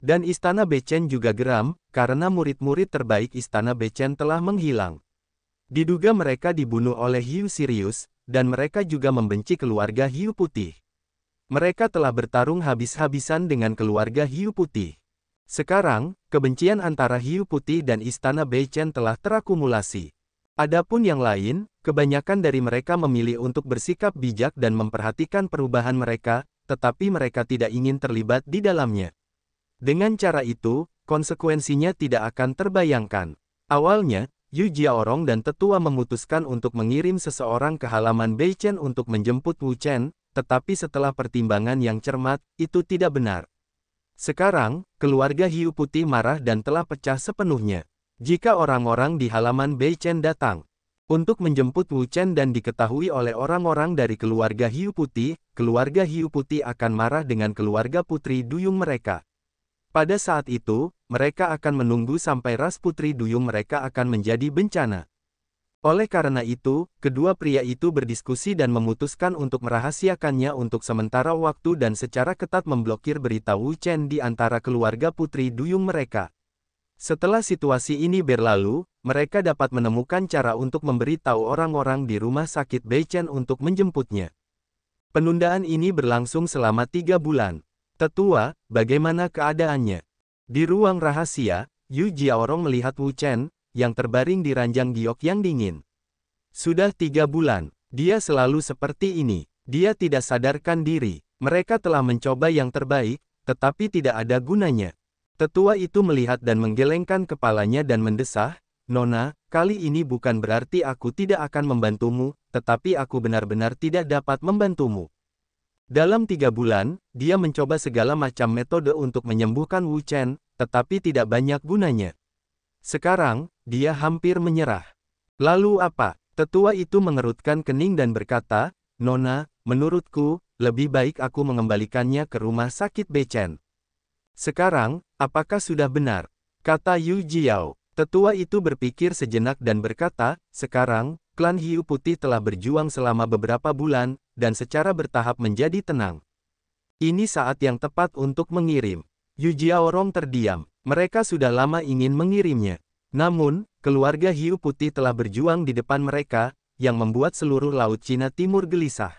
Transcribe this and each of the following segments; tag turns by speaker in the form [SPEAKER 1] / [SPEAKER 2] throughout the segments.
[SPEAKER 1] Dan Istana Bechen juga geram, karena murid-murid terbaik Istana Bechen telah menghilang. Diduga mereka dibunuh oleh Hiu Sirius, dan mereka juga membenci keluarga Hiu Putih. Mereka telah bertarung habis-habisan dengan keluarga Hiu Putih. Sekarang, kebencian antara Hiu Putih dan Istana Bechen telah terakumulasi. Adapun yang lain, kebanyakan dari mereka memilih untuk bersikap bijak dan memperhatikan perubahan mereka, tetapi mereka tidak ingin terlibat di dalamnya. Dengan cara itu, konsekuensinya tidak akan terbayangkan. Awalnya, Yu Jiaorong dan Tetua memutuskan untuk mengirim seseorang ke halaman Beichen untuk menjemput Wu Chen, tetapi setelah pertimbangan yang cermat, itu tidak benar. Sekarang, keluarga Hiu Putih marah dan telah pecah sepenuhnya. Jika orang-orang di halaman Beichen datang untuk menjemput Wu Chen dan diketahui oleh orang-orang dari keluarga Hiu Putih akan marah dengan keluarga putri duyung mereka. Pada saat itu, mereka akan menunggu sampai ras putri duyung mereka akan menjadi bencana. Oleh karena itu, kedua pria itu berdiskusi dan memutuskan untuk merahasiakannya untuk sementara waktu dan secara ketat memblokir berita Wu Chen di antara keluarga putri duyung mereka. Setelah situasi ini berlalu, mereka dapat menemukan cara untuk memberitahu orang-orang di rumah sakit Beichen untuk menjemputnya. Penundaan ini berlangsung selama 3 bulan. Tetua, bagaimana keadaannya? Di ruang rahasia, Yu Jiaorong melihat Wu Chen, yang terbaring di ranjang giok yang dingin. Sudah 3 bulan, dia selalu seperti ini. Dia tidak sadarkan diri. Mereka telah mencoba yang terbaik, tetapi tidak ada gunanya. Tetua itu melihat dan menggelengkan kepalanya dan mendesah, "Nona, kali ini bukan berarti aku tidak akan membantumu, tetapi aku benar-benar tidak dapat membantumu." Dalam 3 bulan, dia mencoba segala macam metode untuk menyembuhkan Wu Chen, tetapi tidak banyak gunanya. Sekarang, dia hampir menyerah. Lalu apa? Tetua itu mengerutkan kening dan berkata, "Nona, menurutku, lebih baik aku mengembalikannya ke rumah sakit Beichen." "Sekarang, apakah sudah benar?" kata Yu Jiao. Tetua itu berpikir sejenak dan berkata, "Sekarang, klan Hiu Putih telah berjuang selama beberapa bulan, dan secara bertahap menjadi tenang. Ini saat yang tepat untuk mengirim." Yu Jiaorong terdiam. Mereka sudah lama ingin mengirimnya. Namun, keluarga Hiu Putih telah berjuang di depan mereka, yang membuat seluruh Laut Cina Timur gelisah.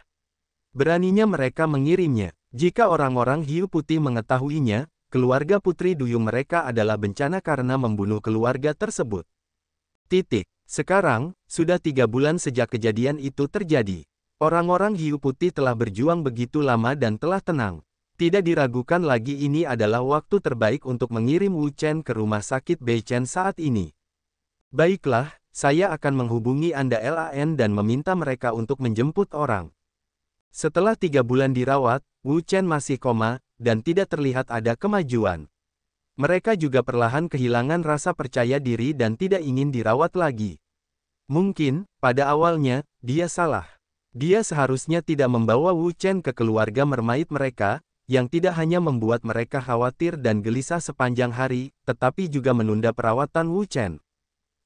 [SPEAKER 1] Beraninya mereka mengirimnya. Jika orang-orang Hiu Putih mengetahuinya, keluarga putri duyung mereka adalah bencana karena membunuh keluarga tersebut. Sekarang, sudah 3 bulan sejak kejadian itu terjadi. Orang-orang Hiu Putih telah berjuang begitu lama dan telah tenang. Tidak diragukan lagi ini adalah waktu terbaik untuk mengirim Wu Chen ke rumah sakit Beichen saat ini. Baiklah, saya akan menghubungi Anda LAN dan meminta mereka untuk menjemput orang. Setelah 3 bulan dirawat, Wu Chen masih koma, dan tidak terlihat ada kemajuan. Mereka juga perlahan kehilangan rasa percaya diri dan tidak ingin dirawat lagi. Mungkin, pada awalnya, dia salah. Dia seharusnya tidak membawa Wu Chen ke keluarga mermaid mereka, yang tidak hanya membuat mereka khawatir dan gelisah sepanjang hari, tetapi juga menunda perawatan Wu Chen.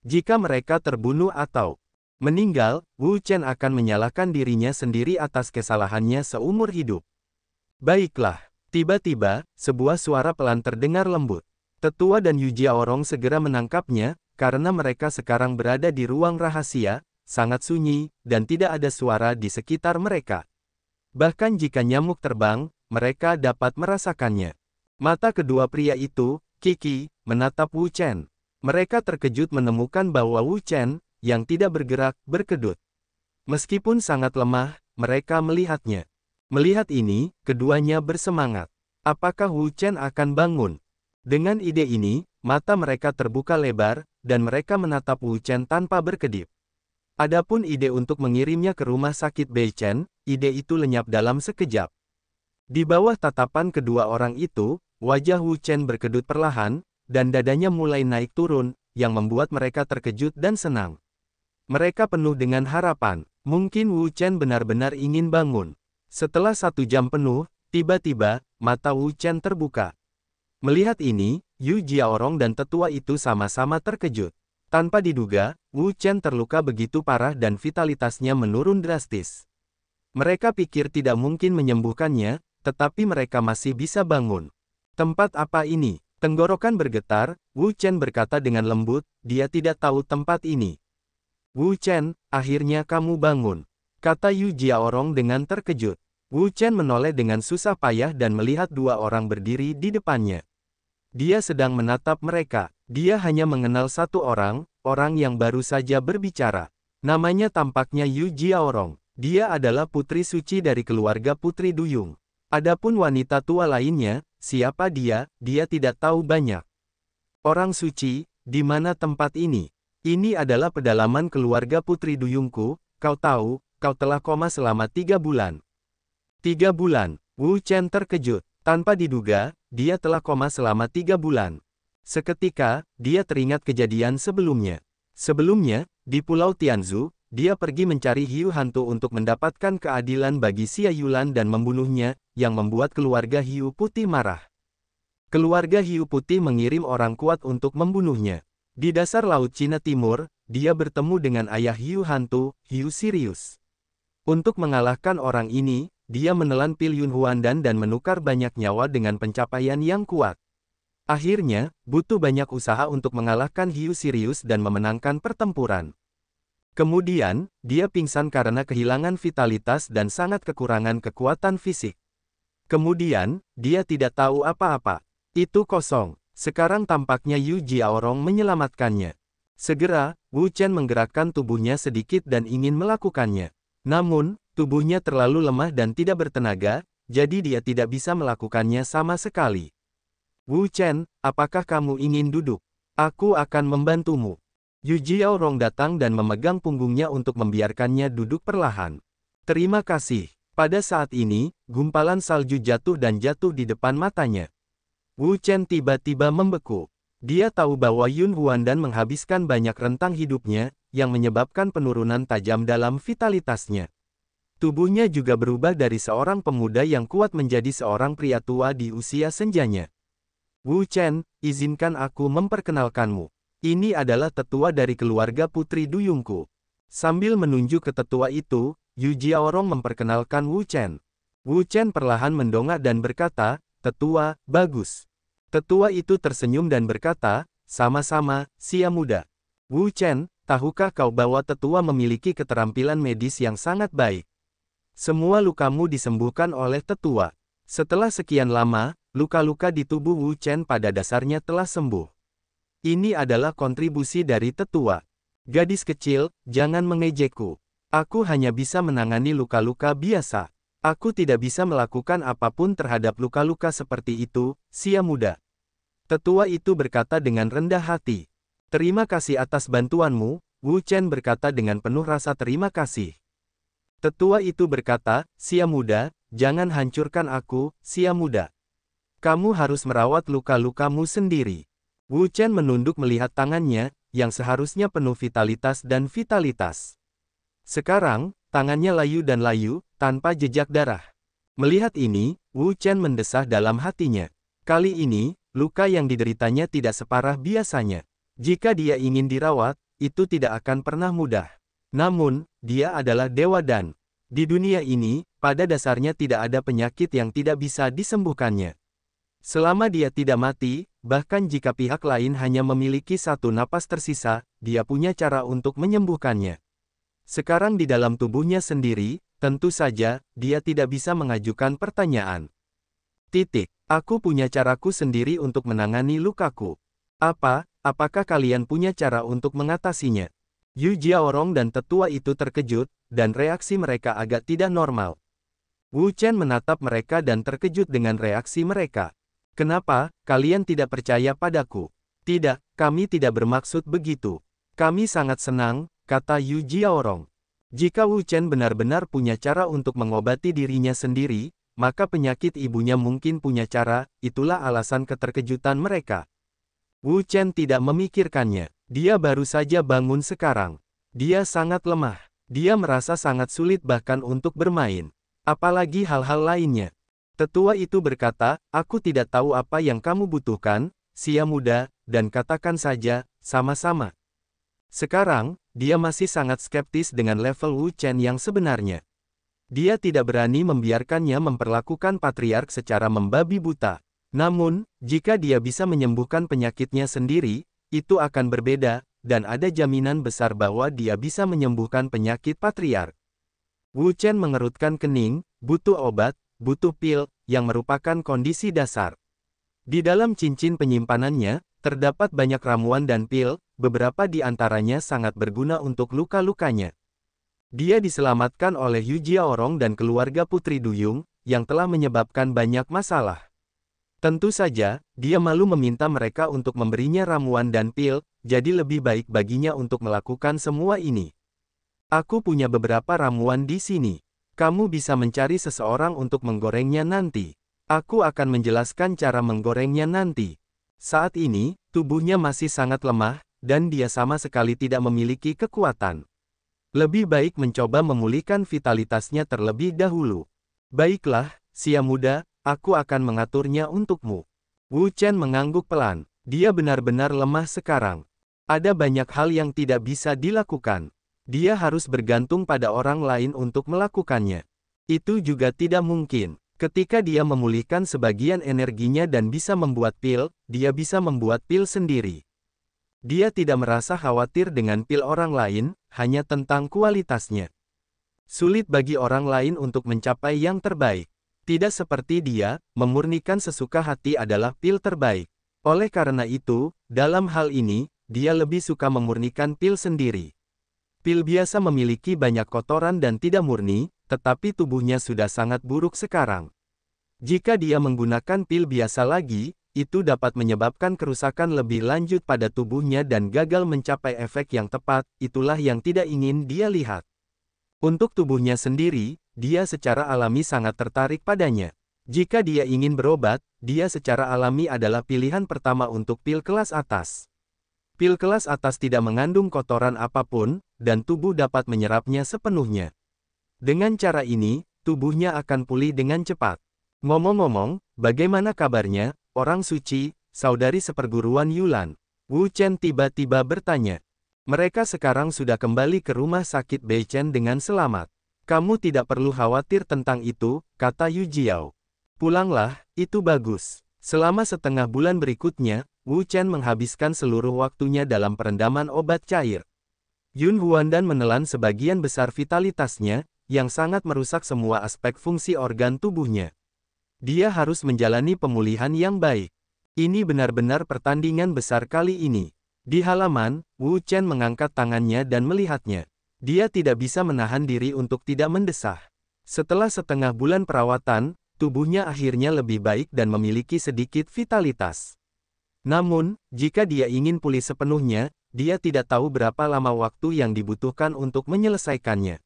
[SPEAKER 1] Jika mereka terbunuh atau meninggal, Wu Chen akan menyalahkan dirinya sendiri atas kesalahannya seumur hidup. Baiklah, tiba-tiba, sebuah suara pelan terdengar lembut. Tetua dan Yu Jiaorong segera menangkapnya, karena mereka sekarang berada di ruang rahasia, sangat sunyi, dan tidak ada suara di sekitar mereka. Bahkan jika nyamuk terbang, mereka dapat merasakannya. Mata kedua pria itu, Kiki, menatap Wu Chen. Mereka terkejut menemukan bahwa Wu Chen, yang tidak bergerak, berkedut. Meskipun sangat lemah, mereka melihatnya. Melihat ini, keduanya bersemangat. Apakah Wu Chen akan bangun? Dengan ide ini, mata mereka terbuka lebar, dan mereka menatap Wu Chen tanpa berkedip. Adapun ide untuk mengirimnya ke rumah sakit Beichen, ide itu lenyap dalam sekejap. Di bawah tatapan kedua orang itu, wajah Wu Chen berkedut perlahan, dan dadanya mulai naik turun, yang membuat mereka terkejut dan senang. Mereka penuh dengan harapan. Mungkin Wu Chen benar-benar ingin bangun. Setelah 1 jam penuh, tiba-tiba, mata Wu Chen terbuka. Melihat ini, Yu Jiaorong dan tetua itu sama-sama terkejut. Tanpa diduga, Wu Chen terluka begitu parah dan vitalitasnya menurun drastis. Mereka pikir tidak mungkin menyembuhkannya, tetapi mereka masih bisa bangun. Tempat apa ini? Tenggorokan bergetar, Wu Chen berkata dengan lembut, dia tidak tahu tempat ini. Wu Chen, akhirnya kamu bangun, kata Yu Jiaorong dengan terkejut. Wu Chen menoleh dengan susah payah dan melihat dua orang berdiri di depannya. Dia sedang menatap mereka. Dia hanya mengenal satu orang, orang yang baru saja berbicara. Namanya tampaknya Yu Jiaorong. Dia adalah putri suci dari keluarga Putri Duyung. Adapun wanita tua lainnya, siapa dia, dia tidak tahu banyak. Orang suci, di mana tempat ini? Ini adalah pedalaman keluarga Putri Duyungku, kau tahu, kau telah koma selama 3 bulan. 3 bulan, Wu Chen terkejut. Tanpa diduga, dia telah koma selama 3 bulan. Seketika, dia teringat kejadian sebelumnya. Sebelumnya, di Pulau Tianzu, dia pergi mencari hiu hantu untuk mendapatkan keadilan bagi Xia Yulan dan membunuhnya, yang membuat keluarga hiu putih marah. Keluarga hiu putih mengirim orang kuat untuk membunuhnya. Di dasar Laut Cina Timur, dia bertemu dengan ayah hiu hantu, Hiu Sirius. Untuk mengalahkan orang ini, dia menelan pil Yun Huandan dan menukar banyak nyawa dengan pencapaian yang kuat. Akhirnya, butuh banyak usaha untuk mengalahkan Hiu Sirius dan memenangkan pertempuran. Kemudian, dia pingsan karena kehilangan vitalitas dan sangat kekurangan kekuatan fisik. Kemudian, dia tidak tahu apa-apa. Itu kosong. Sekarang tampaknya Yu Jiaorong menyelamatkannya. Segera, Wu Chen menggerakkan tubuhnya sedikit dan ingin melakukannya. Namun, tubuhnya terlalu lemah dan tidak bertenaga, jadi dia tidak bisa melakukannya sama sekali. Wu Chen, apakah kamu ingin duduk? Aku akan membantumu. Yu Jiaorong datang dan memegang punggungnya untuk membiarkannya duduk perlahan. Terima kasih. Pada saat ini, gumpalan salju jatuh dan jatuh di depan matanya. Wu Chen tiba-tiba membeku. Dia tahu bahwa Yun Huandan menghabiskan banyak rentang hidupnya, yang menyebabkan penurunan tajam dalam vitalitasnya. Tubuhnya juga berubah dari seorang pemuda yang kuat menjadi seorang pria tua di usia senjanya. Wu Chen, izinkan aku memperkenalkanmu. Ini adalah tetua dari keluarga Putri Duyungku. Sambil menunjuk ke tetua itu, Yu Jiaorong memperkenalkan Wu Chen. Wu Chen perlahan mendongak dan berkata, "Tetua, bagus." Tetua itu tersenyum dan berkata, "Sama-sama, Xia muda." Wu Chen, tahukah kau bahwa tetua memiliki keterampilan medis yang sangat baik? Semua lukamu disembuhkan oleh tetua. Setelah sekian lama, luka-luka di tubuh Wu Chen pada dasarnya telah sembuh. Ini adalah kontribusi dari tetua. Gadis kecil, jangan mengejekku. Aku hanya bisa menangani luka-luka biasa. Aku tidak bisa melakukan apapun terhadap luka-luka seperti itu, Xia muda. Tetua itu berkata dengan rendah hati. Terima kasih atas bantuanmu, Wu Chen berkata dengan penuh rasa terima kasih. Tetua itu berkata, Xia muda, jangan hancurkan aku, Xia muda. Kamu harus merawat luka-lukamu sendiri. Wu Chen menunduk melihat tangannya, yang seharusnya penuh vitalitas dan vitalitas. Sekarang, tangannya layu dan layu, tanpa jejak darah. Melihat ini, Wu Chen mendesah dalam hatinya. Kali ini, luka yang dideritanya tidak separah biasanya. Jika dia ingin dirawat, itu tidak akan pernah mudah. Namun, dia adalah dewa dan di dunia ini, pada dasarnya tidak ada penyakit yang tidak bisa disembuhkannya. Selama dia tidak mati, bahkan jika pihak lain hanya memiliki satu napas tersisa, dia punya cara untuk menyembuhkannya. Sekarang di dalam tubuhnya sendiri, tentu saja, dia tidak bisa mengajukan pertanyaan. Aku punya caraku sendiri untuk menangani lukaku. Apakah kalian punya cara untuk mengatasinya? Yu Jiaorong dan tetua itu terkejut, dan reaksi mereka agak tidak normal. Wu Chen menatap mereka dan terkejut dengan reaksi mereka. Kenapa, kalian tidak percaya padaku? Tidak, kami tidak bermaksud begitu. Kami sangat senang, kata Yu Jiaorong. Jika Wu Chen benar-benar punya cara untuk mengobati dirinya sendiri, maka penyakit ibunya mungkin punya cara, itulah alasan keterkejutan mereka. Wu Chen tidak memikirkannya. Dia baru saja bangun sekarang. Dia sangat lemah. Dia merasa sangat sulit bahkan untuk bermain. Apalagi hal-hal lainnya. Tetua itu berkata, aku tidak tahu apa yang kamu butuhkan, Xia muda, dan katakan saja, sama-sama. Sekarang, dia masih sangat skeptis dengan level Wu Chen yang sebenarnya. Dia tidak berani membiarkannya memperlakukan patriark secara membabi buta. Namun, jika dia bisa menyembuhkan penyakitnya sendiri, itu akan berbeda, dan ada jaminan besar bahwa dia bisa menyembuhkan penyakit patriark. Wu Chen mengerutkan kening, butuh obat, butuh pil, yang merupakan kondisi dasar. Di dalam cincin penyimpanannya, terdapat banyak ramuan dan pil, beberapa di antaranya sangat berguna untuk luka-lukanya. Dia diselamatkan oleh Yu Jiaorong dan keluarga Putri Duyung, yang telah menyebabkan banyak masalah. Tentu saja, dia malu meminta mereka untuk memberinya ramuan dan pil, jadi lebih baik baginya untuk melakukan semua ini. Aku punya beberapa ramuan di sini. Kamu bisa mencari seseorang untuk menggorengnya nanti. Aku akan menjelaskan cara menggorengnya nanti. Saat ini, tubuhnya masih sangat lemah, dan dia sama sekali tidak memiliki kekuatan. Lebih baik mencoba memulihkan vitalitasnya terlebih dahulu. Baiklah, Sia muda, aku akan mengaturnya untukmu. Wu Chen mengangguk pelan. Dia benar-benar lemah sekarang. Ada banyak hal yang tidak bisa dilakukan. Dia harus bergantung pada orang lain untuk melakukannya. Itu juga tidak mungkin. Ketika dia memulihkan sebagian energinya dan bisa membuat pil, dia bisa membuat pil sendiri. Dia tidak merasa khawatir dengan pil orang lain, hanya tentang kualitasnya. Sulit bagi orang lain untuk mencapai yang terbaik. Tidak seperti dia, memurnikan sesuka hati adalah pil terbaik. Oleh karena itu, dalam hal ini, dia lebih suka memurnikan pil sendiri. Pil biasa memiliki banyak kotoran dan tidak murni, tetapi tubuhnya sudah sangat buruk sekarang. Jika dia menggunakan pil biasa lagi, itu dapat menyebabkan kerusakan lebih lanjut pada tubuhnya dan gagal mencapai efek yang tepat, itulah yang tidak ingin dia lihat. Untuk tubuhnya sendiri, dia secara alami sangat tertarik padanya. Jika dia ingin berobat, dia secara alami adalah pilihan pertama untuk pil kelas atas. Pil kelas atas tidak mengandung kotoran apapun, dan tubuh dapat menyerapnya sepenuhnya. Dengan cara ini, tubuhnya akan pulih dengan cepat. Ngomong-ngomong, bagaimana kabarnya, orang suci, saudari seperguruan Yulan? Wu Chen tiba-tiba bertanya. Mereka sekarang sudah kembali ke rumah sakit Beichen dengan selamat. Kamu tidak perlu khawatir tentang itu, kata Yu Jiao. Pulanglah, itu bagus. Selama setengah bulan berikutnya, Wu Chen menghabiskan seluruh waktunya dalam perendaman obat cair. Yun Huandan menelan sebagian besar vitalitasnya, yang sangat merusak semua aspek fungsi organ tubuhnya. Dia harus menjalani pemulihan yang baik. Ini benar-benar pertandingan besar kali ini. Di halaman, Wu Chen mengangkat tangannya dan melihatnya. Dia tidak bisa menahan diri untuk tidak mendesah. Setelah setengah bulan perawatan, tubuhnya akhirnya lebih baik dan memiliki sedikit vitalitas. Namun, jika dia ingin pulih sepenuhnya, dia tidak tahu berapa lama waktu yang dibutuhkan untuk menyelesaikannya.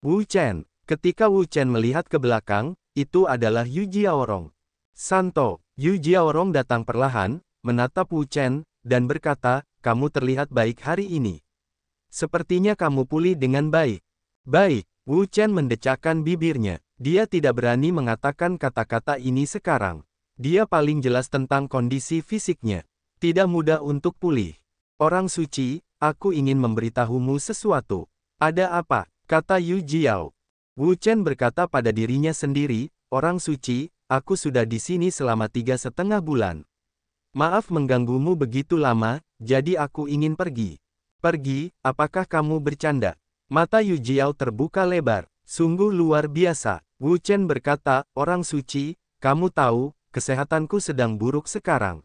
[SPEAKER 1] Wu Chen. Ketika Wu Chen melihat ke belakang, itu adalah Yu Jiaorong. Santo, Yu Jiaorong datang perlahan, menatap Wu Chen, dan berkata, kamu terlihat baik hari ini. Sepertinya kamu pulih dengan baik. Baik, Wu Chen mendecakkan bibirnya. Dia tidak berani mengatakan kata-kata ini sekarang. Dia paling jelas tentang kondisi fisiknya. Tidak mudah untuk pulih. Orang suci, aku ingin memberitahumu sesuatu. Ada apa? Kata Yu Jiao. Wu Chen berkata pada dirinya sendiri, orang suci, aku sudah di sini selama 3,5 bulan. Maaf mengganggumu begitu lama, jadi aku ingin pergi. Pergi, apakah kamu bercanda? Mata Yu Jiao terbuka lebar. Sungguh luar biasa. Wu Chen berkata, orang suci, kamu tahu, kesehatanku sedang buruk sekarang.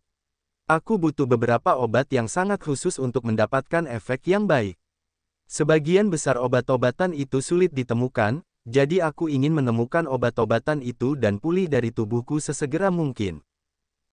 [SPEAKER 1] Aku butuh beberapa obat yang sangat khusus untuk mendapatkan efek yang baik. Sebagian besar obat-obatan itu sulit ditemukan, jadi aku ingin menemukan obat-obatan itu dan pulih dari tubuhku sesegera mungkin.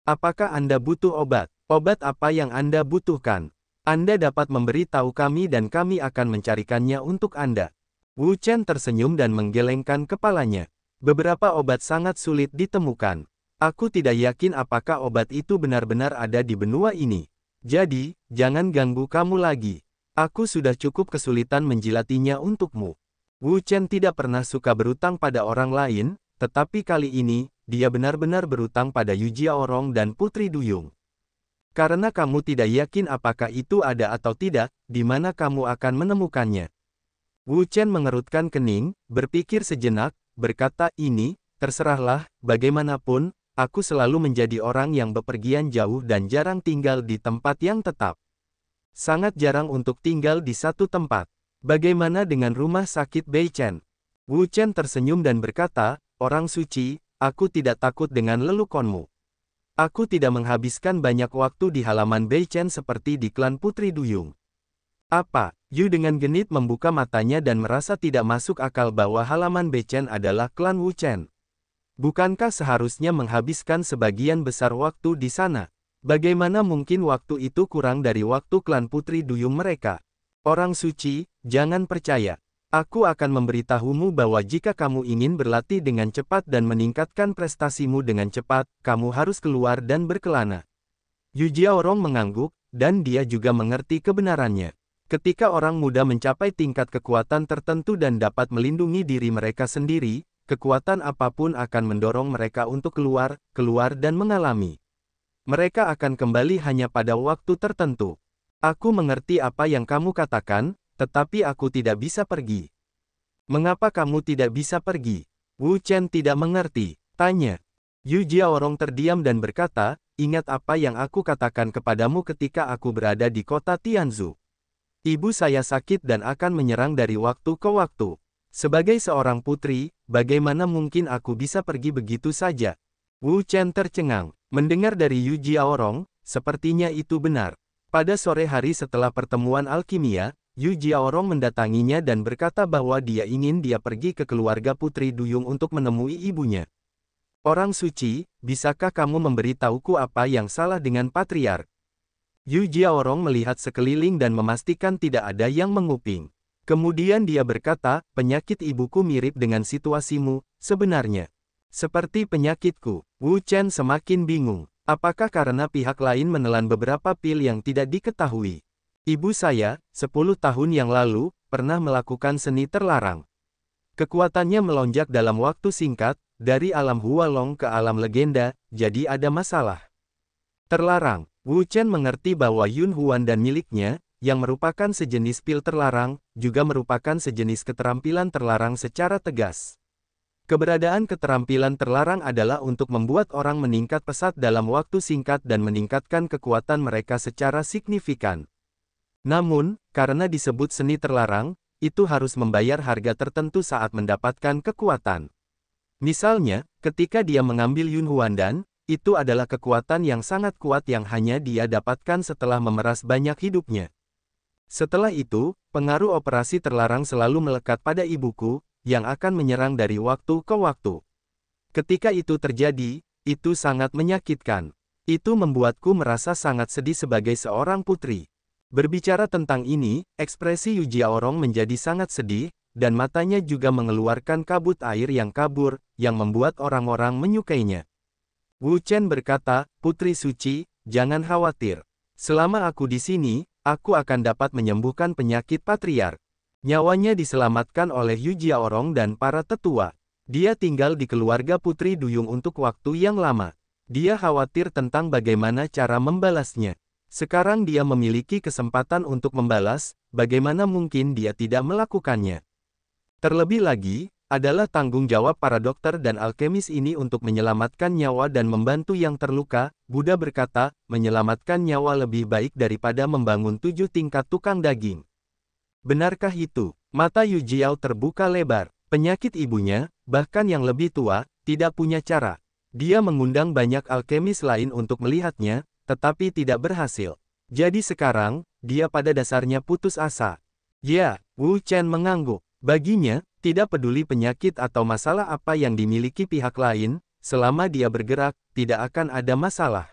[SPEAKER 1] Apakah Anda butuh obat? Obat apa yang Anda butuhkan? Anda dapat memberi tahu kami dan kami akan mencarikannya untuk Anda. Wu Chen tersenyum dan menggelengkan kepalanya. Beberapa obat sangat sulit ditemukan. Aku tidak yakin apakah obat itu benar-benar ada di benua ini. Jadi, jangan ganggu kamu lagi. Aku sudah cukup kesulitan menjilatinya untukmu. Wu Chen tidak pernah suka berutang pada orang lain, tetapi kali ini, dia benar-benar berutang pada Yu Jiaorong dan Putri Duyung. Karena kamu tidak yakin apakah itu ada atau tidak, di mana kamu akan menemukannya. Wu Chen mengerutkan kening, berpikir sejenak, berkata ini, terserahlah, bagaimanapun, aku selalu menjadi orang yang bepergian jauh dan jarang tinggal di tempat yang tetap. Sangat jarang untuk tinggal di satu tempat. Bagaimana dengan rumah sakit Beichen? Wu Chen tersenyum dan berkata, orang suci, aku tidak takut dengan lelukonmu. Aku tidak menghabiskan banyak waktu di halaman Beichen seperti di klan Putri Duyung. Apa? Yu dengan genit membuka matanya dan merasa tidak masuk akal bahwa halaman Beichen adalah klan Wu Chen. Bukankah seharusnya menghabiskan sebagian besar waktu di sana? Bagaimana mungkin waktu itu kurang dari waktu klan Putri Duyung mereka? Orang suci, jangan percaya. Aku akan memberitahumu bahwa jika kamu ingin berlatih dengan cepat dan meningkatkan prestasimu dengan cepat, kamu harus keluar dan berkelana. Yu Jiaorong mengangguk, dan dia juga mengerti kebenarannya. Ketika orang muda mencapai tingkat kekuatan tertentu dan dapat melindungi diri mereka sendiri, kekuatan apapun akan mendorong mereka untuk keluar dan mengalami. Mereka akan kembali hanya pada waktu tertentu. Aku mengerti apa yang kamu katakan, tetapi aku tidak bisa pergi. Mengapa kamu tidak bisa pergi? Wu Chen tidak mengerti, tanya. Yu Jiaorong terdiam dan berkata, ingat apa yang aku katakan kepadamu ketika aku berada di kota Tianzhu. Ibu saya sakit dan akan menyerang dari waktu ke waktu. Sebagai seorang putri, bagaimana mungkin aku bisa pergi begitu saja? Wu Chen tercengang. Mendengar dari Yu Jiaorong, sepertinya itu benar. Pada sore hari setelah pertemuan alkimia, Yu Jiaorong mendatanginya dan berkata bahwa dia ingin pergi ke keluarga Putri Duyung untuk menemui ibunya. Orang suci, bisakah kamu memberitahuku apa yang salah dengan patriark? Yu Jiaorong melihat sekeliling dan memastikan tidak ada yang menguping. Kemudian dia berkata, penyakit ibuku mirip dengan situasimu, sebenarnya. Seperti penyakitku. Wu Chen semakin bingung. Apakah karena pihak lain menelan beberapa pil yang tidak diketahui? Ibu saya, 10 tahun yang lalu, pernah melakukan seni terlarang. Kekuatannya melonjak dalam waktu singkat, dari alam Hualong ke alam legenda, jadi ada masalah. Terlarang. Wu Chen mengerti bahwa Yun Huan dan miliknya, yang merupakan sejenis pil terlarang, juga merupakan sejenis keterampilan terlarang secara tegas. Keberadaan keterampilan terlarang adalah untuk membuat orang meningkat pesat dalam waktu singkat dan meningkatkan kekuatan mereka secara signifikan. Namun, karena disebut seni terlarang, itu harus membayar harga tertentu saat mendapatkan kekuatan. Misalnya, ketika dia mengambil Yun Huan dan, itu adalah kekuatan yang sangat kuat yang hanya dia dapatkan setelah memeras banyak hidupnya. Setelah itu, pengaruh operasi terlarang selalu melekat pada ibuku, yang akan menyerang dari waktu ke waktu. Ketika itu terjadi, itu sangat menyakitkan. Itu membuatku merasa sangat sedih sebagai seorang putri. Berbicara tentang ini, ekspresi Yu Jiaorong menjadi sangat sedih, dan matanya juga mengeluarkan kabut air yang kabur, yang membuat orang-orang menyukainya. Wu Chen berkata, Putri Suci, jangan khawatir. Selama aku di sini, aku akan dapat menyembuhkan penyakit patriark. Nyawanya diselamatkan oleh Yu Jiaorong dan para tetua. Dia tinggal di keluarga Putri Duyung untuk waktu yang lama. Dia khawatir tentang bagaimana cara membalasnya. Sekarang dia memiliki kesempatan untuk membalas, bagaimana mungkin dia tidak melakukannya. Terlebih lagi, adalah tanggung jawab para dokter dan alkemis ini untuk menyelamatkan nyawa dan membantu yang terluka. Buddha berkata, menyelamatkan nyawa lebih baik daripada membangun 7 tingkat tukang daging. Benarkah itu? Mata Yu Jiao terbuka lebar. Penyakit ibunya, bahkan yang lebih tua, tidak punya cara. Dia mengundang banyak alkemis lain untuk melihatnya, tetapi tidak berhasil. Jadi sekarang, dia pada dasarnya putus asa. Ya, Wu Chen mengangguk. Baginya, tidak peduli penyakit atau masalah apa yang dimiliki pihak lain, selama dia bergerak, tidak akan ada masalah.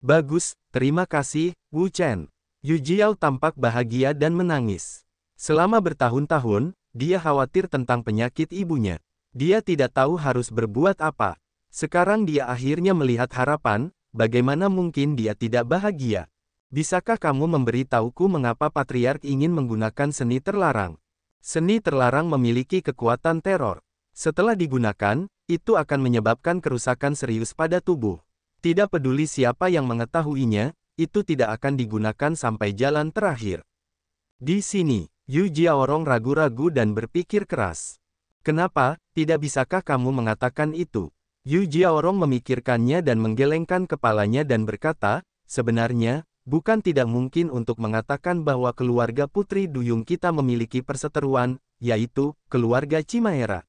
[SPEAKER 1] Bagus, terima kasih, Wu Chen. Yu Jiao tampak bahagia dan menangis. Selama bertahun-tahun, dia khawatir tentang penyakit ibunya. Dia tidak tahu harus berbuat apa. Sekarang dia akhirnya melihat harapan, bagaimana mungkin dia tidak bahagia. Bisakah kamu memberitahuku mengapa patriark ingin menggunakan seni terlarang? Seni terlarang memiliki kekuatan teror. Setelah digunakan, itu akan menyebabkan kerusakan serius pada tubuh. Tidak peduli siapa yang mengetahuinya, itu tidak akan digunakan sampai jalan terakhir. Di sini, Yu Jiaorong ragu-ragu dan berpikir keras. Kenapa, tidak bisakah kamu mengatakan itu? Yu Jiaorong memikirkannya dan menggelengkan kepalanya dan berkata, sebenarnya, bukan tidak mungkin untuk mengatakan bahwa keluarga Putri Duyung kita memiliki perseteruan, yaitu, keluarga Chimaera.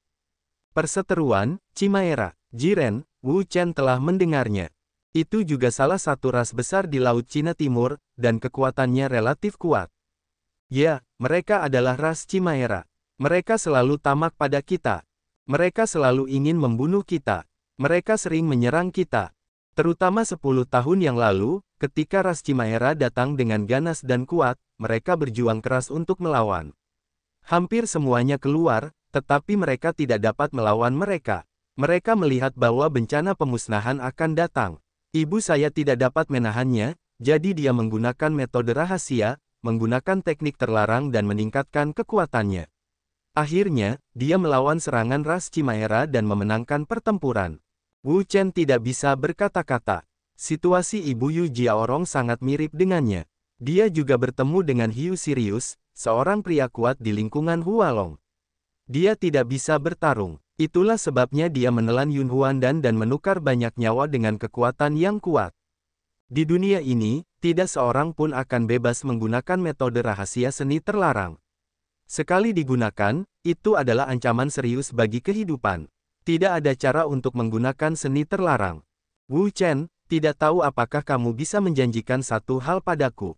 [SPEAKER 1] Perseteruan, Chimaera, Jiren, Wu Chen telah mendengarnya. Itu juga salah satu ras besar di Laut Cina Timur, dan kekuatannya relatif kuat. Ya, mereka adalah ras Chimaera. Mereka selalu tamak pada kita. Mereka selalu ingin membunuh kita. Mereka sering menyerang kita. Terutama 10 tahun yang lalu, ketika ras Chimaera datang dengan ganas dan kuat, mereka berjuang keras untuk melawan. Hampir semuanya keluar, tetapi mereka tidak dapat melawan mereka. Mereka melihat bahwa bencana pemusnahan akan datang. Ibu saya tidak dapat menahannya, jadi dia menggunakan metode rahasia, menggunakan teknik terlarang dan meningkatkan kekuatannya. Akhirnya, dia melawan serangan ras Chimaera dan memenangkan pertempuran. Wu Chen tidak bisa berkata-kata. Situasi Ibu Yu Jiaorong sangat mirip dengannya. Dia juga bertemu dengan Hiu Sirius, seorang pria kuat di lingkungan Hualong. Dia tidak bisa bertarung. Itulah sebabnya dia menelan Yun Huandan dan menukar banyak nyawa dengan kekuatan yang kuat. Di dunia ini, tidak seorang pun akan bebas menggunakan metode rahasia seni terlarang. Sekali digunakan, itu adalah ancaman serius bagi kehidupan. Tidak ada cara untuk menggunakan seni terlarang. Wu Chen, tidak tahu apakah kamu bisa menjanjikan satu hal padaku.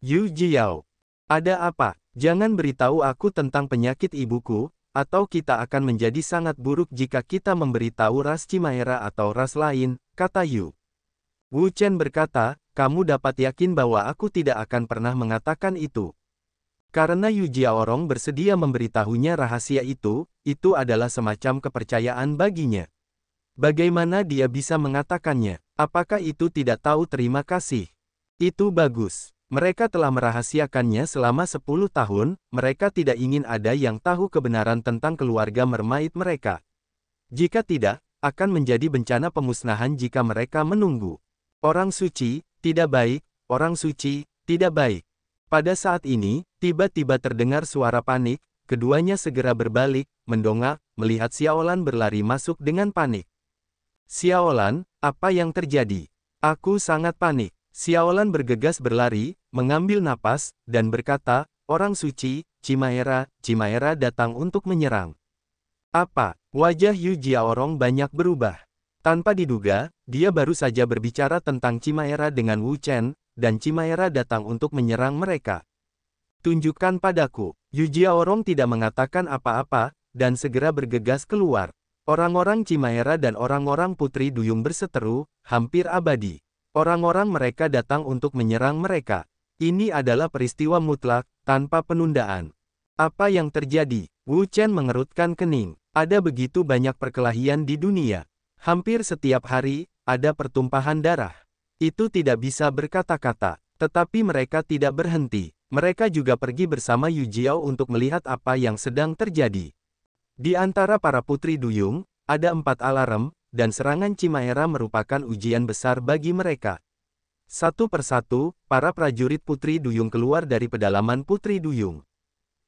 [SPEAKER 1] Yu Jiao. Ada apa? Jangan beritahu aku tentang penyakit ibuku, atau kita akan menjadi sangat buruk jika kita memberitahu ras Chimaera atau ras lain, kata Yu. Wu Chen berkata, kamu dapat yakin bahwa aku tidak akan pernah mengatakan itu. Karena Yu Jiaorong bersedia memberitahunya rahasia itu adalah semacam kepercayaan baginya. Bagaimana dia bisa mengatakannya? Apakah itu tidak tahu terima kasih? Itu bagus. Mereka telah merahasiakannya selama 10 tahun, mereka tidak ingin ada yang tahu kebenaran tentang keluarga mermaid mereka. Jika tidak, akan menjadi bencana pemusnahan jika mereka menunggu. Orang suci, tidak baik, orang suci, tidak baik. Pada saat ini, tiba-tiba terdengar suara panik, keduanya segera berbalik, mendongak, melihat Xiaolan berlari masuk dengan panik. Xiaolan, apa yang terjadi? Aku sangat panik. Xiaolan bergegas berlari, mengambil napas, dan berkata, orang suci, Chimaera datang untuk menyerang. Apa? Wajah Yu Jiaorong banyak berubah. Tanpa diduga, dia baru saja berbicara tentang Chimaera dengan Wu Chen, dan Chimaera datang untuk menyerang mereka. Tunjukkan padaku. Yu Jiaorong tidak mengatakan apa-apa, dan segera bergegas keluar. Orang-orang Chimaera dan orang-orang Putri Duyung berseteru, hampir abadi. Orang-orang mereka datang untuk menyerang mereka. Ini adalah peristiwa mutlak, tanpa penundaan. Apa yang terjadi? Wu Chen mengerutkan kening. Ada begitu banyak perkelahian di dunia. Hampir setiap hari, ada pertumpahan darah. Itu tidak bisa berkata-kata. Tetapi mereka tidak berhenti. Mereka juga pergi bersama Yu Jiao untuk melihat apa yang sedang terjadi. Di antara para Putri Duyung, ada 4 alarm, dan serangan Chimaera merupakan ujian besar bagi mereka. Satu persatu, para prajurit Putri Duyung keluar dari pedalaman Putri Duyung.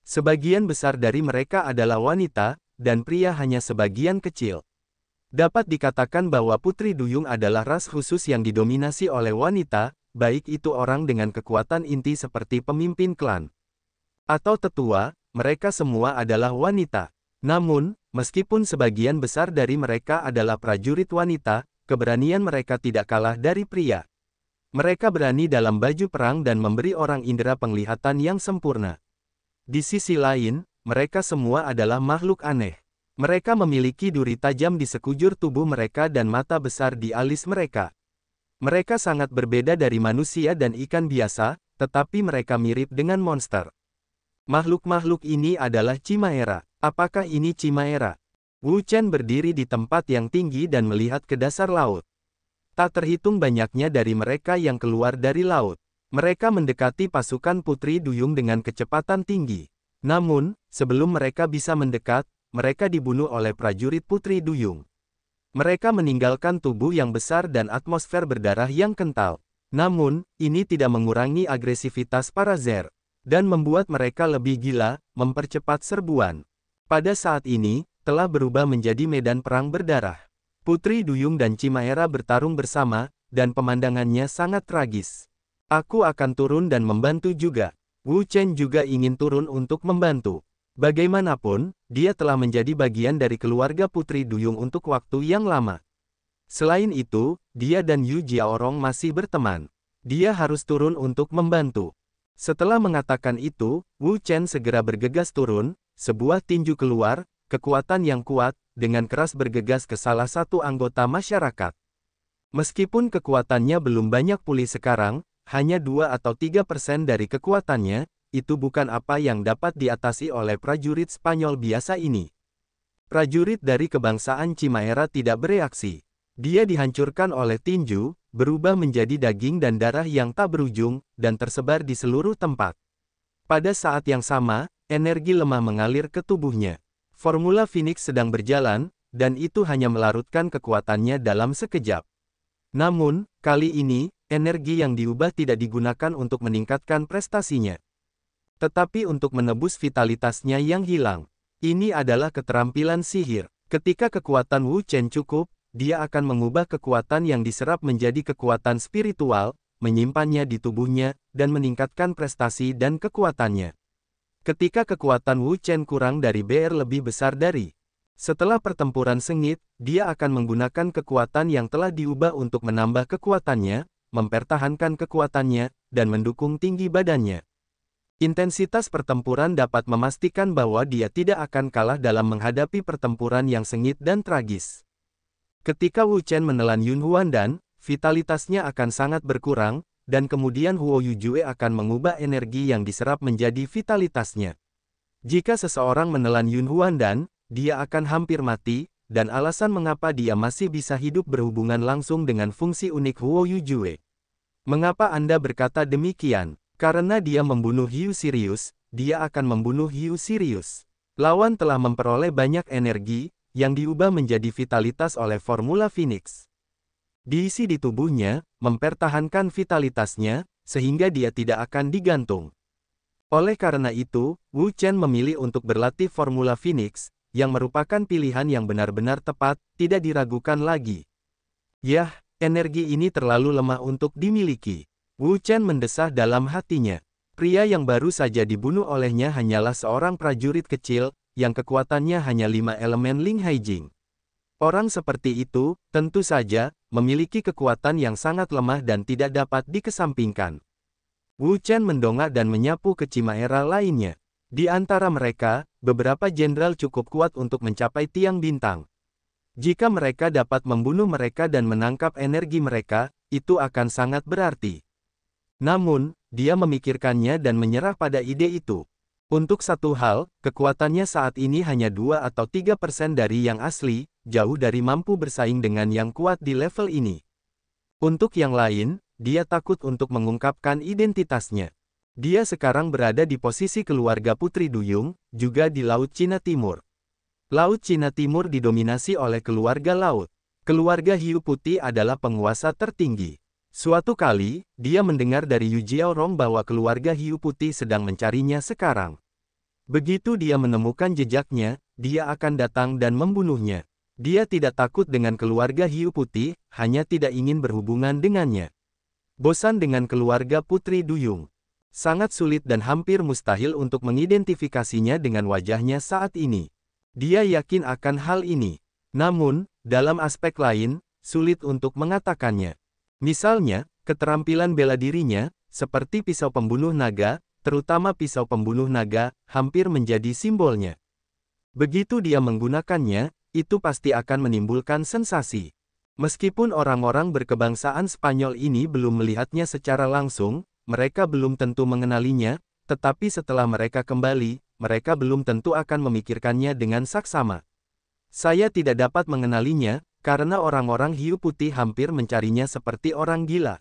[SPEAKER 1] Sebagian besar dari mereka adalah wanita, dan pria hanya sebagian kecil. Dapat dikatakan bahwa Putri Duyung adalah ras khusus yang didominasi oleh wanita, baik itu orang dengan kekuatan inti seperti pemimpin klan atau tetua, mereka semua adalah wanita. Namun, meskipun sebagian besar dari mereka adalah prajurit wanita, keberanian mereka tidak kalah dari pria. Mereka berani dalam baju perang dan memberi orang indera penglihatan yang sempurna. Di sisi lain, mereka semua adalah makhluk aneh. Mereka memiliki duri tajam di sekujur tubuh mereka dan mata besar di alis mereka. Mereka sangat berbeda dari manusia dan ikan biasa, tetapi mereka mirip dengan monster. Makhluk-makhluk ini adalah Chimaera. Apakah ini Chimaera? Wu Chen berdiri di tempat yang tinggi dan melihat ke dasar laut. Tak terhitung banyaknya dari mereka yang keluar dari laut. Mereka mendekati pasukan Putri Duyung dengan kecepatan tinggi. Namun, sebelum mereka bisa mendekat, mereka dibunuh oleh prajurit Putri Duyung. Mereka meninggalkan tubuh yang besar dan atmosfer berdarah yang kental. Namun, ini tidak mengurangi agresivitas para Zer, dan membuat mereka lebih gila, mempercepat serbuan. Pada saat ini, telah berubah menjadi medan perang berdarah. Putri Duyung dan Chimaera bertarung bersama, dan pemandangannya sangat tragis. Aku akan turun dan membantu juga. Wu Chen juga ingin turun untuk membantu. Bagaimanapun, dia telah menjadi bagian dari keluarga Putri Duyung untuk waktu yang lama. Selain itu, dia dan Yu Jiaorong masih berteman. Dia harus turun untuk membantu. Setelah mengatakan itu, Wu Chen segera bergegas turun, sebuah tinju keluar, kekuatan yang kuat, dengan keras bergegas ke salah satu anggota masyarakat. Meskipun kekuatannya belum banyak pulih sekarang, hanya 2 atau 3% dari kekuatannya, itu bukan apa yang dapat diatasi oleh prajurit Spanyol biasa ini. Prajurit dari kebangsaan Chimaera tidak bereaksi. Dia dihancurkan oleh tinju, berubah menjadi daging dan darah yang tak berujung, dan tersebar di seluruh tempat. Pada saat yang sama, energi lemah mengalir ke tubuhnya. Formula Phoenix sedang berjalan, dan itu hanya melarutkan kekuatannya dalam sekejap. Namun, kali ini, energi yang diubah tidak digunakan untuk meningkatkan prestasinya, tetapi untuk menebus vitalitasnya yang hilang. Ini adalah keterampilan sihir. Ketika kekuatan Wu Chen cukup, dia akan mengubah kekuatan yang diserap menjadi kekuatan spiritual, menyimpannya di tubuhnya, dan meningkatkan prestasi dan kekuatannya. Ketika kekuatan Wu Chen kurang dari BR lebih besar dari. Setelah pertempuran sengit, dia akan menggunakan kekuatan yang telah diubah untuk menambah kekuatannya, mempertahankan kekuatannya, dan mendukung tinggi badannya. Intensitas pertempuran dapat memastikan bahwa dia tidak akan kalah dalam menghadapi pertempuran yang sengit dan tragis. Ketika Wu Chen menelan Yun Huandan, vitalitasnya akan sangat berkurang, dan kemudian Huo Yujue akan mengubah energi yang diserap menjadi vitalitasnya. Jika seseorang menelan Yun Huandan, dia akan hampir mati, dan alasan mengapa dia masih bisa hidup berhubungan langsung dengan fungsi unik Huo Yujue. Mengapa Anda berkata demikian? Karena dia membunuh Hiu Sirius, dia akan membunuh Hiu Sirius. Lawan telah memperoleh banyak energi, yang diubah menjadi vitalitas oleh Formula Phoenix. Diisi di tubuhnya, mempertahankan vitalitasnya, sehingga dia tidak akan digantung. Oleh karena itu, Wu Chen memilih untuk berlatih Formula Phoenix, yang merupakan pilihan yang benar-benar tepat, tidak diragukan lagi. Yah, energi ini terlalu lemah untuk dimiliki. Wu Chen mendesah dalam hatinya. Pria yang baru saja dibunuh olehnya hanyalah seorang prajurit kecil, yang kekuatannya hanya 5 elemen Ling Haijing. Orang seperti itu, tentu saja, memiliki kekuatan yang sangat lemah dan tidak dapat dikesampingkan. Wu Chen mendongak dan menyapu ke Chimaera lainnya. Di antara mereka, beberapa jenderal cukup kuat untuk mencapai tiang bintang. Jika mereka dapat membunuh mereka dan menangkap energi mereka, itu akan sangat berarti. Namun, dia memikirkannya dan menyerah pada ide itu. Untuk satu hal, kekuatannya saat ini hanya 2 atau 3% dari yang asli, jauh dari mampu bersaing dengan yang kuat di level ini. Untuk yang lain, dia takut untuk mengungkapkan identitasnya. Dia sekarang berada di posisi keluarga Putri Duyung, juga di Laut Cina Timur. Laut Cina Timur didominasi oleh keluarga laut. Keluarga Hiu Putih adalah penguasa tertinggi. Suatu kali, dia mendengar dari Yu Jiaorong bahwa keluarga Hiu Putih sedang mencarinya sekarang. Begitu dia menemukan jejaknya, dia akan datang dan membunuhnya. Dia tidak takut dengan keluarga Hiu Putih, hanya tidak ingin berhubungan dengannya. Bosan dengan keluarga Putri Duyung. Sangat sulit dan hampir mustahil untuk mengidentifikasinya dengan wajahnya saat ini. Dia yakin akan hal ini. Namun, dalam aspek lain, sulit untuk mengatakannya. Misalnya, keterampilan bela dirinya, seperti pisau pembunuh naga, terutama pisau pembunuh naga, hampir menjadi simbolnya. Begitu dia menggunakannya, itu pasti akan menimbulkan sensasi. Meskipun orang-orang berkebangsaan Spanyol ini belum melihatnya secara langsung, mereka belum tentu mengenalinya, tetapi setelah mereka kembali, mereka belum tentu akan memikirkannya dengan saksama. Saya tidak dapat mengenalinya, karena orang-orang Hiu Putih hampir mencarinya seperti orang gila.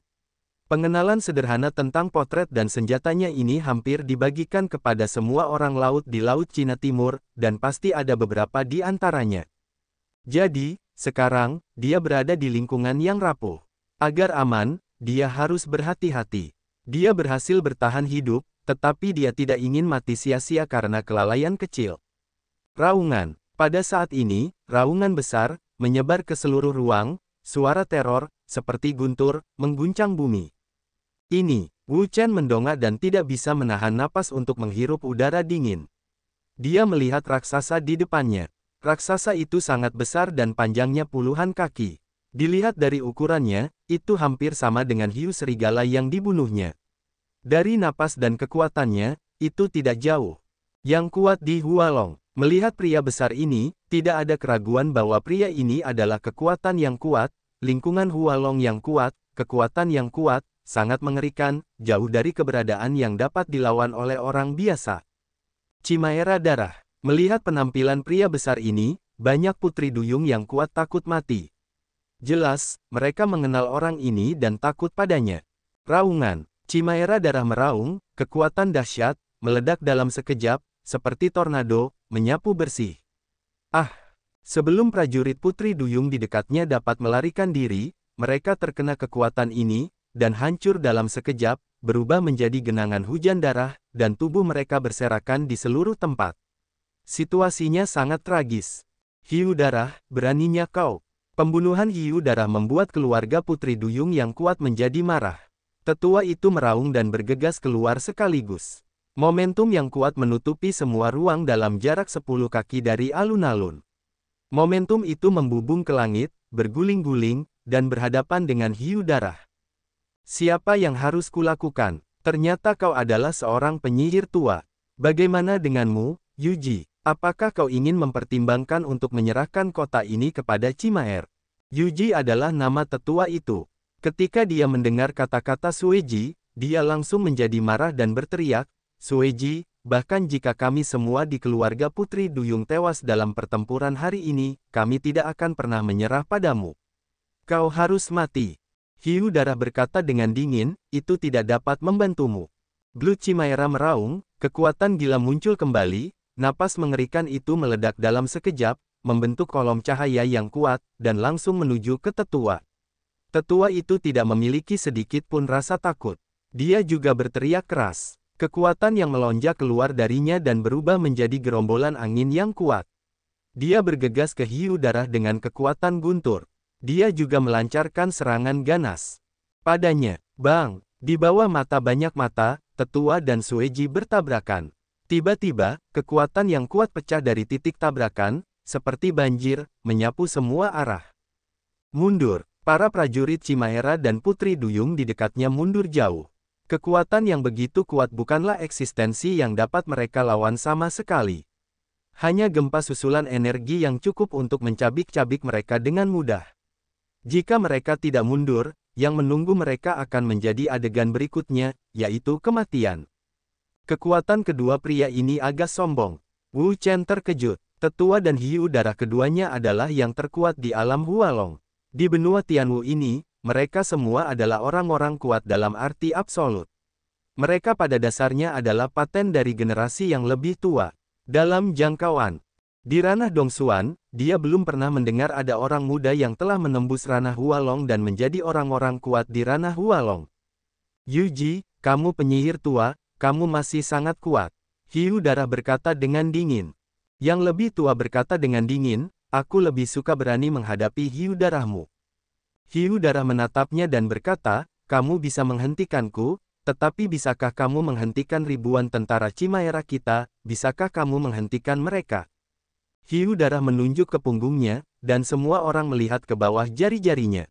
[SPEAKER 1] Pengenalan sederhana tentang potret dan senjatanya ini hampir dibagikan kepada semua orang laut di Laut Cina Timur, dan pasti ada beberapa di antaranya. Jadi, sekarang, dia berada di lingkungan yang rapuh. Agar aman, dia harus berhati-hati. Dia berhasil bertahan hidup, tetapi dia tidak ingin mati sia-sia karena kelalaian kecil. Raungan. Pada saat ini, raungan besar, menyebar ke seluruh ruang, suara teror, seperti guntur, mengguncang bumi. Ini, Wu Chen mendongak dan tidak bisa menahan napas untuk menghirup udara dingin. Dia melihat raksasa di depannya. Raksasa itu sangat besar dan panjangnya puluhan kaki. Dilihat dari ukurannya, itu hampir sama dengan hiu serigala yang dibunuhnya. Dari napas dan kekuatannya, itu tidak jauh. Yang kuat di Hualong. Melihat pria besar ini, tidak ada keraguan bahwa pria ini adalah kekuatan yang kuat, lingkungan Hualong yang kuat, kekuatan yang kuat, sangat mengerikan, jauh dari keberadaan yang dapat dilawan oleh orang biasa. Chimaera darah. Melihat penampilan pria besar ini, banyak putri duyung yang kuat takut mati. Jelas, mereka mengenal orang ini dan takut padanya. Raungan. Chimaera darah meraung, kekuatan dahsyat, meledak dalam sekejap, seperti tornado, menyapu bersih. Ah! Sebelum prajurit putri duyung di dekatnya dapat melarikan diri, mereka terkena kekuatan ini, dan hancur dalam sekejap, berubah menjadi genangan hujan darah, dan tubuh mereka berserakan di seluruh tempat. Situasinya sangat tragis. Hiu darah, beraninya kau. Pembunuhan hiu darah membuat keluarga putri duyung yang kuat menjadi marah. Tetua itu meraung dan bergegas keluar sekaligus. Momentum yang kuat menutupi semua ruang dalam jarak 10 kaki dari alun-alun. Momentum itu membubung ke langit, berguling-guling, dan berhadapan dengan hiu darah. Siapa yang harus kulakukan? Ternyata kau adalah seorang penyihir tua. Bagaimana denganmu, Yuji? Apakah kau ingin mempertimbangkan untuk menyerahkan kota ini kepada Chimaer? Yuji adalah nama tetua itu. Ketika dia mendengar kata-kata Sueji, dia langsung menjadi marah dan berteriak, Sueji, bahkan jika kami semua di keluarga Putri Duyung tewas dalam pertempuran hari ini, kami tidak akan pernah menyerah padamu. Kau harus mati. Hiu darah berkata dengan dingin, itu tidak dapat membantumu. Blood Chimaera meraung, kekuatan gila muncul kembali, napas mengerikan itu meledak dalam sekejap, membentuk kolom cahaya yang kuat, dan langsung menuju ke tetua. Tetua itu tidak memiliki sedikit pun rasa takut. Dia juga berteriak keras. Kekuatan yang melonjak keluar darinya dan berubah menjadi gerombolan angin yang kuat. Dia bergegas ke hiu darah dengan kekuatan guntur. Dia juga melancarkan serangan ganas. Padanya, bang, di bawah mata banyak mata, tetua dan Sueji bertabrakan. Tiba-tiba, kekuatan yang kuat pecah dari titik tabrakan, seperti banjir, menyapu semua arah. Mundur, para prajurit Chimaera dan Putri Duyung di dekatnya mundur jauh. Kekuatan yang begitu kuat bukanlah eksistensi yang dapat mereka lawan sama sekali. Hanya gempa susulan energi yang cukup untuk mencabik-cabik mereka dengan mudah. Jika mereka tidak mundur, yang menunggu mereka akan menjadi adegan berikutnya, yaitu kematian. Kekuatan kedua pria ini agak sombong. Wu Chen terkejut. Tetua dan hiu darah keduanya adalah yang terkuat di alam Hualong. Di benua Tianwu ini, mereka semua adalah orang-orang kuat dalam arti absolut. Mereka pada dasarnya adalah paten dari generasi yang lebih tua. Dalam jangkauan, di ranah Dongsuan, dia belum pernah mendengar ada orang muda yang telah menembus ranah Hualong dan menjadi orang-orang kuat di ranah Hualong. Yuji, kamu penyihir tua, kamu masih sangat kuat. Hiu darah berkata dengan dingin. Yang lebih tua berkata dengan dingin, aku lebih suka berani menghadapi hiu darahmu. Hiu darah menatapnya dan berkata, kamu bisa menghentikanku, tetapi bisakah kamu menghentikan ribuan tentara Chimaera kita, bisakah kamu menghentikan mereka? Hiu darah menunjuk ke punggungnya, dan semua orang melihat ke bawah jari-jarinya.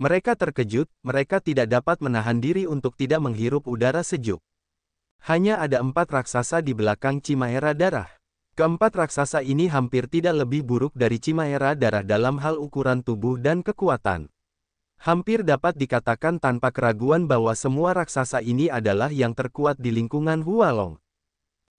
[SPEAKER 1] Mereka terkejut, mereka tidak dapat menahan diri untuk tidak menghirup udara sejuk. Hanya ada 4 raksasa di belakang Chimaera darah. Keempat raksasa ini hampir tidak lebih buruk dari Chimaera darah dalam hal ukuran tubuh dan kekuatan. Hampir dapat dikatakan tanpa keraguan bahwa semua raksasa ini adalah yang terkuat di lingkungan Hualong.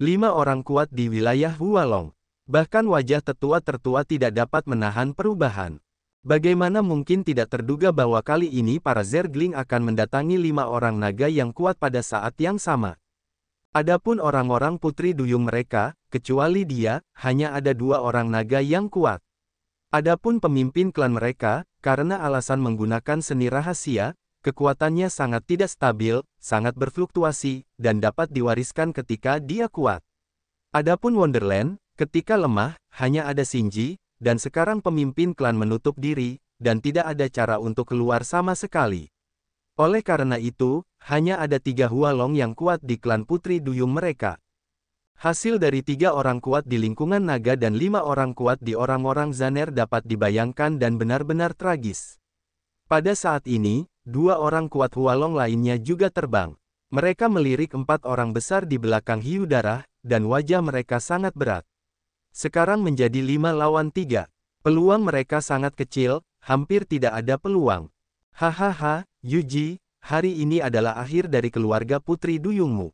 [SPEAKER 1] 5 orang kuat di wilayah Hualong. Bahkan wajah tetua tertua tidak dapat menahan perubahan. Bagaimana mungkin tidak terduga bahwa kali ini para Zergling akan mendatangi 5 orang naga yang kuat pada saat yang sama. Adapun orang-orang putri duyung mereka, kecuali dia, hanya ada 2 orang naga yang kuat. Adapun pemimpin klan mereka, karena alasan menggunakan seni rahasia, kekuatannya sangat tidak stabil, sangat berfluktuasi, dan dapat diwariskan ketika dia kuat. Adapun Wonderland, ketika lemah, hanya ada Shinji, dan sekarang pemimpin klan menutup diri, dan tidak ada cara untuk keluar sama sekali. Oleh karena itu, hanya ada 3 Hualong yang kuat di klan Putri Duyung mereka. Hasil dari 3 orang kuat di lingkungan naga dan 5 orang kuat di orang-orang Zaner dapat dibayangkan dan benar-benar tragis. Pada saat ini, 2 orang kuat Hualong lainnya juga terbang. Mereka melirik 4 orang besar di belakang Hiu Darah, dan wajah mereka sangat berat. Sekarang menjadi 5 lawan 3. Peluang mereka sangat kecil, hampir tidak ada peluang. Hahaha, Yuji, hari ini adalah akhir dari keluarga Putri Duyungmu.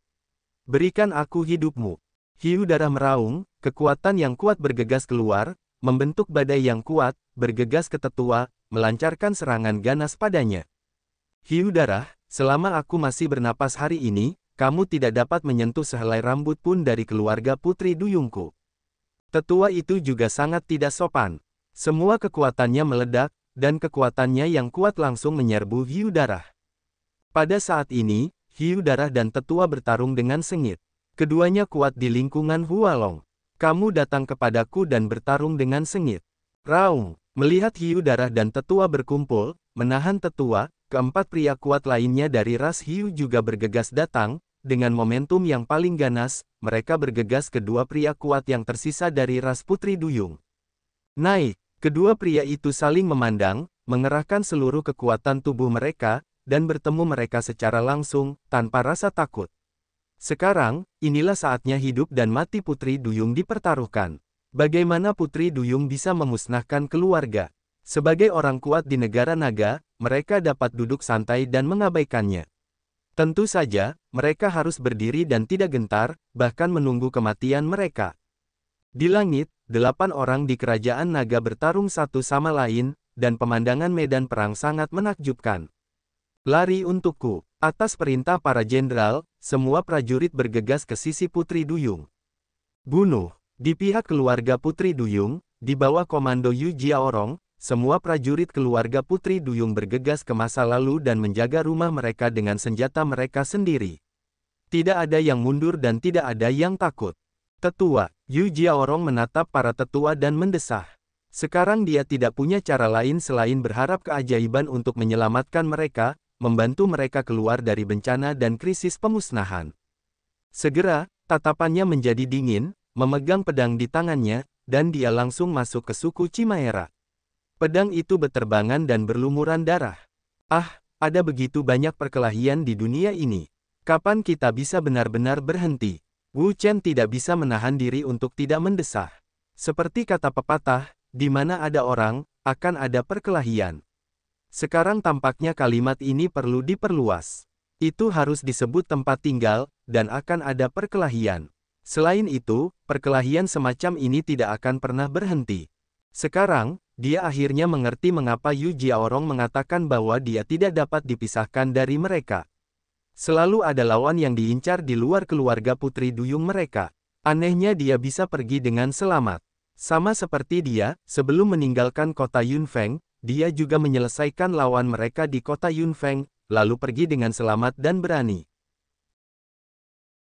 [SPEAKER 1] Berikan aku hidupmu. Hiu Darah meraung, kekuatan yang kuat bergegas keluar, membentuk badai yang kuat, bergegas ke Tetua, melancarkan serangan ganas padanya. Hiu Darah, selama aku masih bernapas hari ini, kamu tidak dapat menyentuh sehelai rambut pun dari keluarga Putri Duyungku. Tetua itu juga sangat tidak sopan. Semua kekuatannya meledak, dan kekuatannya yang kuat langsung menyerbu Hiu Darah. Pada saat ini, Hiu Darah dan Tetua bertarung dengan sengit. Keduanya kuat di lingkungan Hualong. Kamu datang kepadaku dan bertarung dengan sengit. Raung, melihat Hiu Darah dan Tetua berkumpul, menahan Tetua, keempat pria kuat lainnya dari ras Hiu juga bergegas datang, dengan momentum yang paling ganas, mereka bergegas ke 2 pria kuat yang tersisa dari ras Putri Duyung. Naik, kedua pria itu saling memandang, mengerahkan seluruh kekuatan tubuh mereka, dan bertemu mereka secara langsung, tanpa rasa takut. Sekarang, inilah saatnya hidup dan mati Putri Duyung dipertaruhkan. Bagaimana Putri Duyung bisa memusnahkan keluarga? Sebagai orang kuat di negara naga, mereka dapat duduk santai dan mengabaikannya. Tentu saja, mereka harus berdiri dan tidak gentar, bahkan menunggu kematian mereka. Di langit, 8 orang di kerajaan naga bertarung satu sama lain, dan pemandangan medan perang sangat menakjubkan. Lari untukku. Atas perintah para jenderal, semua prajurit bergegas ke sisi Putri Duyung. Bunuh. Di pihak keluarga Putri Duyung, di bawah komando Yu Jiaorong, semua prajurit keluarga Putri Duyung bergegas ke masa lalu dan menjaga rumah mereka dengan senjata mereka sendiri. Tidak ada yang mundur dan tidak ada yang takut. Tetua, Yu Jiaorong menatap para tetua dan mendesah. Sekarang dia tidak punya cara lain selain berharap keajaiban untuk menyelamatkan mereka, membantu mereka keluar dari bencana dan krisis pemusnahan. Segera, tatapannya menjadi dingin, memegang pedang di tangannya, dan dia langsung masuk ke suku Cimaera. Pedang itu beterbangan dan berlumuran darah. Ah, ada begitu banyak perkelahian di dunia ini. Kapan kita bisa benar-benar berhenti? Wu Chen tidak bisa menahan diri untuk tidak mendesah. Seperti kata pepatah, di mana ada orang, akan ada perkelahian. Sekarang tampaknya kalimat ini perlu diperluas. Itu harus disebut tempat tinggal, dan akan ada perkelahian. Selain itu, perkelahian semacam ini tidak akan pernah berhenti. Sekarang, dia akhirnya mengerti mengapa Yu Jiaorong mengatakan bahwa dia tidak dapat dipisahkan dari mereka. Selalu ada lawan yang diincar di luar keluarga Putri Duyung mereka. Anehnya dia bisa pergi dengan selamat. Sama seperti dia, sebelum meninggalkan kota Yunfeng, dia juga menyelesaikan lawan mereka di kota Yunfeng, lalu pergi dengan selamat dan berani.